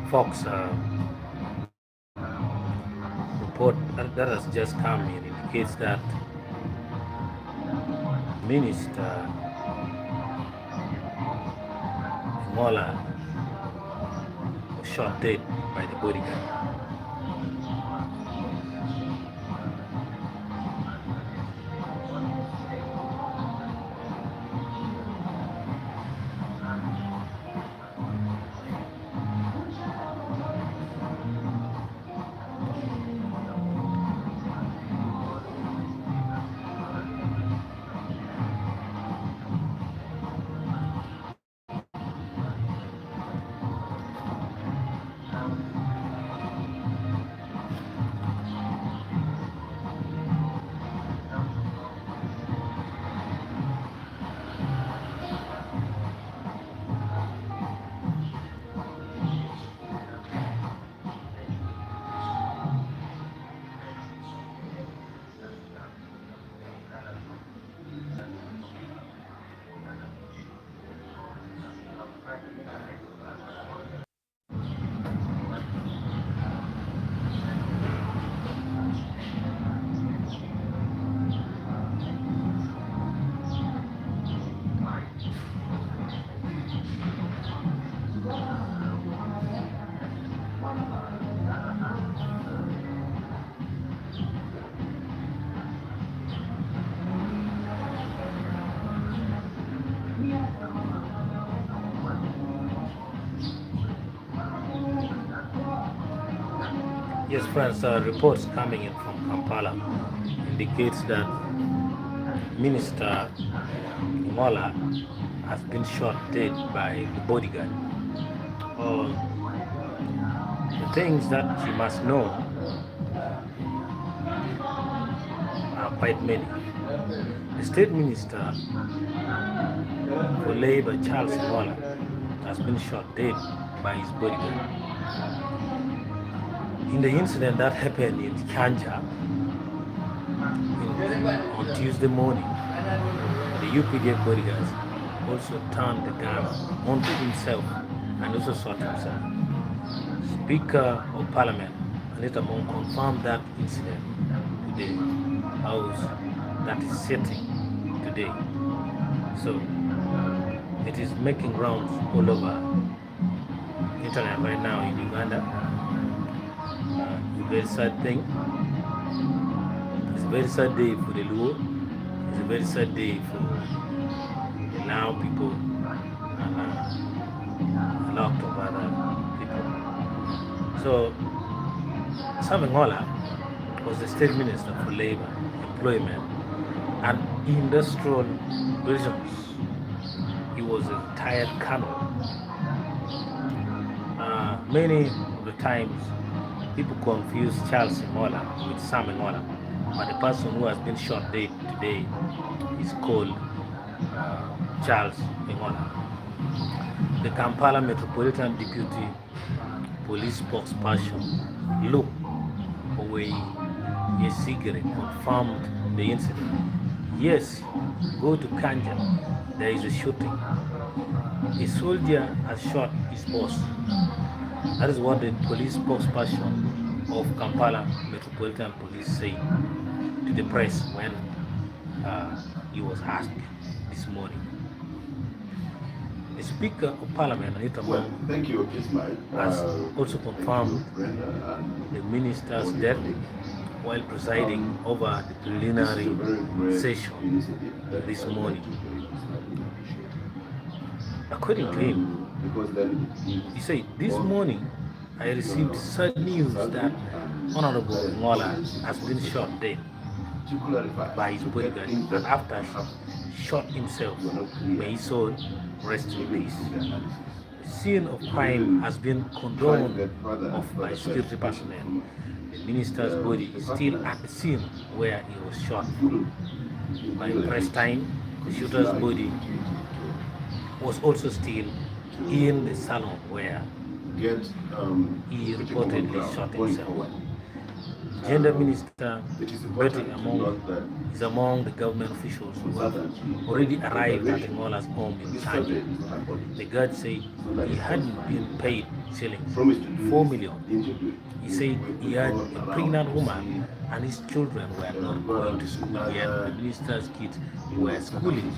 Fox report that has just come in indicates that Minister Engola was shot dead by the bodyguard. Yes, friends, reports coming in from Kampala indicates that Minister Engola has been shot dead by the bodyguard. The things that you must know are quite many. The State Minister for Labour, Charles Engola, has been shot dead by his bodyguard. In the incident that happened in Kanja on Tuesday morning, the UPDF bodyguards also turned the gun onto himself and also shot himself. Speaker of Parliament, Anita Mon, confirmed that incident today, house that is sitting today. So it is making rounds all over internet right now in Uganda. It's a very sad thing. It's a very sad day for the Luo. It's a very sad day for the Lao people and a lot of other people. So Sam Engola was the State Minister for Labour, Employment and Industrial Relations. He was a retired colonel. Many of the times people confuse Charles Engola with Sam Engola, but the person who has been shot dead today is called Charles Engola. The Kampala Metropolitan Deputy Police spokesperson Luke Yesigere confirmed the incident. Yes, go to Kanja, there is a shooting. A soldier has shot his boss. That is what the police spokesperson of Kampala Metropolitan Police said to the press when he was asked this morning. The Speaker of Parliament, Anita Mon, has also confirmed the minister's death while presiding over the preliminary session this morning. According to him, he said, this morning I received sad news that Honorable Engola has been shot dead by his bodyguard, and after he shot himself, may his soul rest in peace. The scene of crime has been condoned of by security personnel. The minister's body is still at the scene where he was shot. By press time, the shooter's body was also still in the salon where he reportedly shot himself. Gender Minister It is Betty important to note that is among the government officials who have already arrived at Engola's home in China. The guard said he hadn't been paid shillings, 4 million. He said he had a pregnant woman and his children were not going to school yet. The minister's kids were schooling,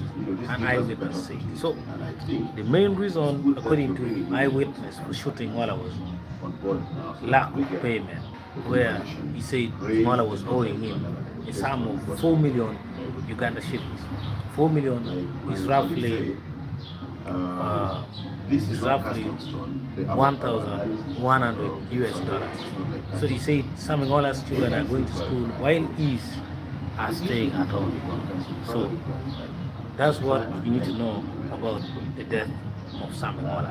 an eyewitness said. So, the main reason, according to eyewitness, for shooting Engola was lack of payment, where he said Engola was owing him a sum of 4 million Uganda shillings. 4 million is roughly 1,100 US dollars. So he said some Engola's children are going to school while he's are staying at home. So that's what you need to know about the death of Sam Engola.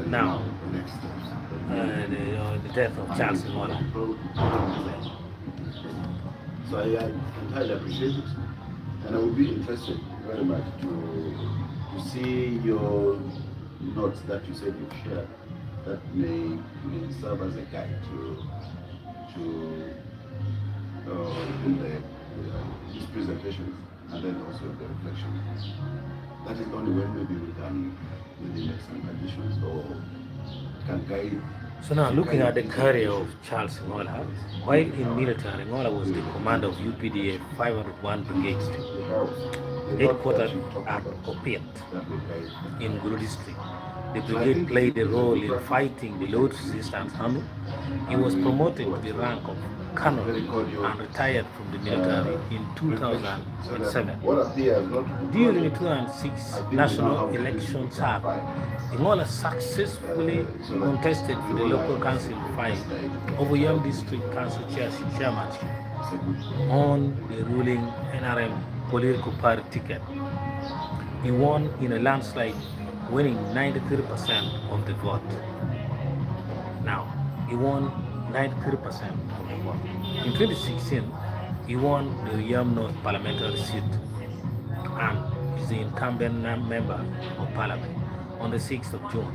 Now, the death of Charles Engola. So I entirely appreciate it, and I would be interested very much to see your notes that you said you've shared that may serve as a guide to these presentations and then also the reflection. That is only when maybe we can maybe make some conditions or can guide. So now, looking at the career of Charles Engola, while in military, Engola was the commander of UPDA 501 Brigade, headquartered at Okello in Gulu district. The brigade played a role in fighting the Lord's resistance army. He was promoted to the rank of colonel and retired from the military in 2007. During the 2006 national election cycle, Engola successfully contested for the local council fight over Young District Council chairmanship on the ruling NRM political party ticket. He won in a landslide, winning 93% of the vote. Now, he won 93% of the vote. In 2016, he won the Yam North parliamentary seat and is the incumbent member of parliament. On the 6th of June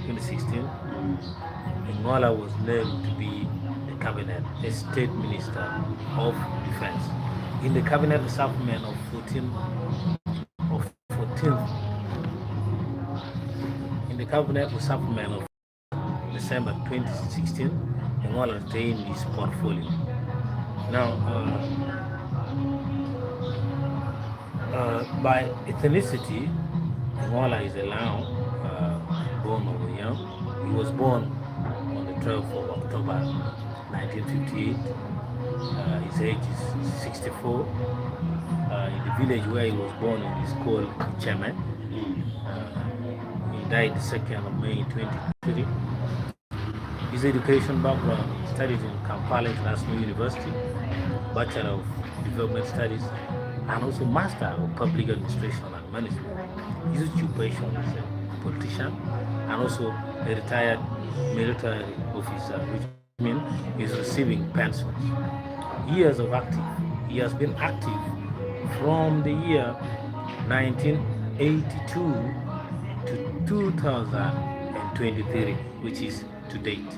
2016, Engola was named to be the cabinet, a state minister of defense. In the cabinet reshufflement of 14th in the cabinet reshufflement of December 2016, Engola retained his portfolio. Now, by ethnicity, Engola is a Lao, born over young. He was born on the 12th of October 1958. His age is 64. In the village where he was born is called Cheme. He died the 2nd of May 2023. His education background, he studied in Kampala International University, Bachelor of Development Studies, and also Master of Public Administration and Management. His occupation is a politician and also a retired military officer, which means he's receiving pensions. Years of active. He has been active from the year 1982 to 2023, which is to date.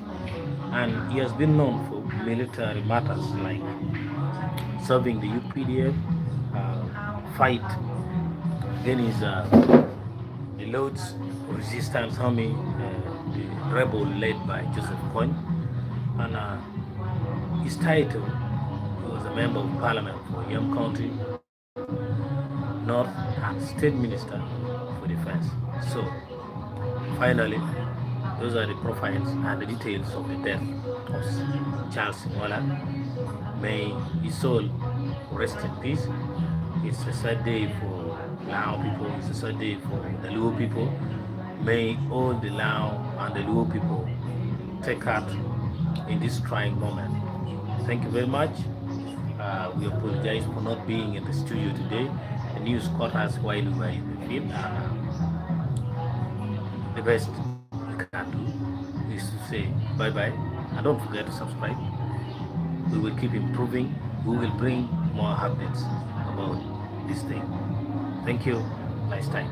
And he has been known for military matters like serving the UPDF, fight against the Lord's Resistance Army, the rebel led by Joseph Kony. And his title, he was a member of parliament for Yam County North and State Minister for Defense. So, finally, those are the profiles and the details of the death of Charles Engola. May his soul rest in peace. It's a sad day for Lao people, it's a sad day for the Luo people. May all the Lao and the Luo people take heart in this trying moment. Thank you very much. We apologize for not being in the studio today. The news caught us while we were in the field. The best we can do is to say bye-bye, and don't forget to subscribe. We will keep improving. We will bring more updates about this thing. Thank you. Nice time.